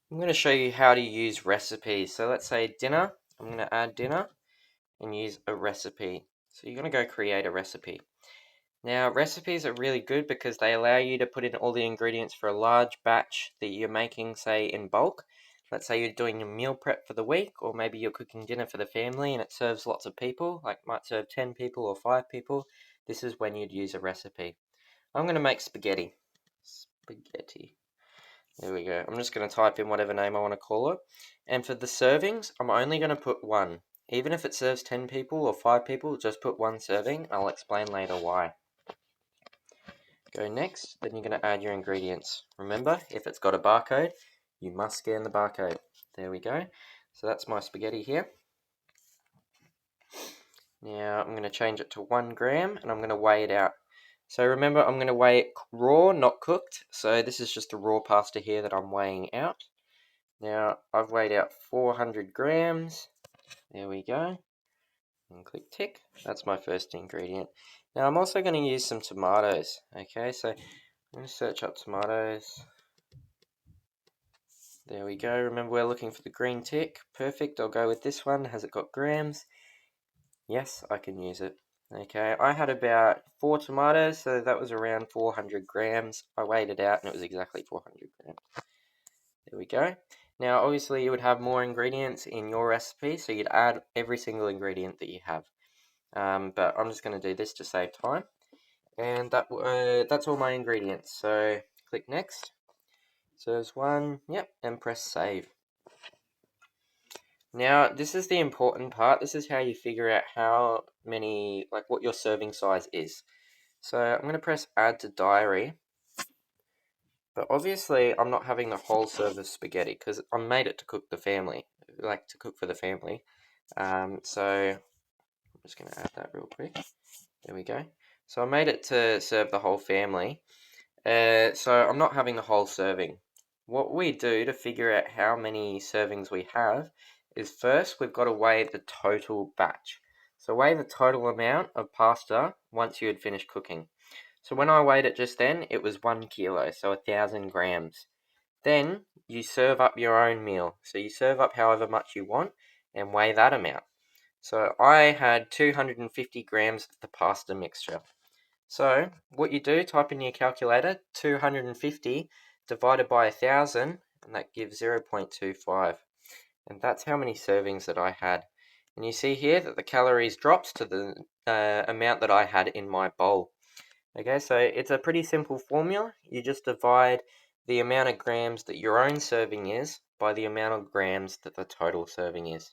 I'm going to show you how to use recipes. So let's say dinner. I'm going to add dinner and use a recipe. So you're going to go create a recipe. Now, recipes are really good because they allow you to put in all the ingredients for a large batch that you're making, say, in bulk. Let's say you're doing your meal prep for the week, or maybe you're cooking dinner for the family and it serves lots of people, like might serve 10 people or 5 people. This is when you'd use a recipe. I'm going to make spaghetti. Spaghetti. There we go. I'm just going to type in whatever name I want to call it. And for the servings, I'm only going to put one. Even if it serves 10 people or 5 people, just put one serving. I'll explain later why. Go next, then you're going to add your ingredients. Remember, if it's got a barcode, you must scan the barcode. There we go. So that's my spaghetti here. Now I'm going to change it to 1 gram and I'm going to weigh it out. So remember, I'm going to weigh it raw, not cooked. So this is just a raw pasta here that I'm weighing out. Now I've weighed out 400 grams. There we go. And click tick. That's my first ingredient. Now I'm also going to use some tomatoes. Okay, so I'm going to search up tomatoes. There we go. Remember, we're looking for the green tick. Perfect. I'll go with this one. Has it got grams? Yes, I can use it. Okay, I had about 4 tomatoes, so that was around 400 grams. I weighed it out and it was exactly 400 grams. There we go. Now, obviously, you would have more ingredients in your recipe, so you'd add every single ingredient that you have. But I'm just going to do this to save time. And that's all my ingredients. So click next. So there's one, yep, and press save. Now, this is the important part. This is how you figure out how many, like what your serving size is. So I'm going to press add to diary. But obviously, I'm not having the whole serve of spaghetti because I made it to cook the family, like to cook for the family. So I'm just going to add that real quick. There we go. So I made it to serve the whole family. So I'm not having the whole serving. What we do to figure out how many servings we have is first we've got to weigh the total batch. So weigh the total amount of pasta once you had finished cooking. So when I weighed it just then, it was 1 kilo, so 1,000 grams. Then you serve up your own meal. So you serve up however much you want and weigh that amount. So I had 250 grams of the pasta mixture. So what you do, type in your calculator, 250 divided by 1,000, and that gives 0.25. And that's how many servings that I had. And you see here that the calories drops to the amount that I had in my bowl. Okay, so it's a pretty simple formula. You just divide the amount of grams that your own serving is by the amount of grams that the total serving is.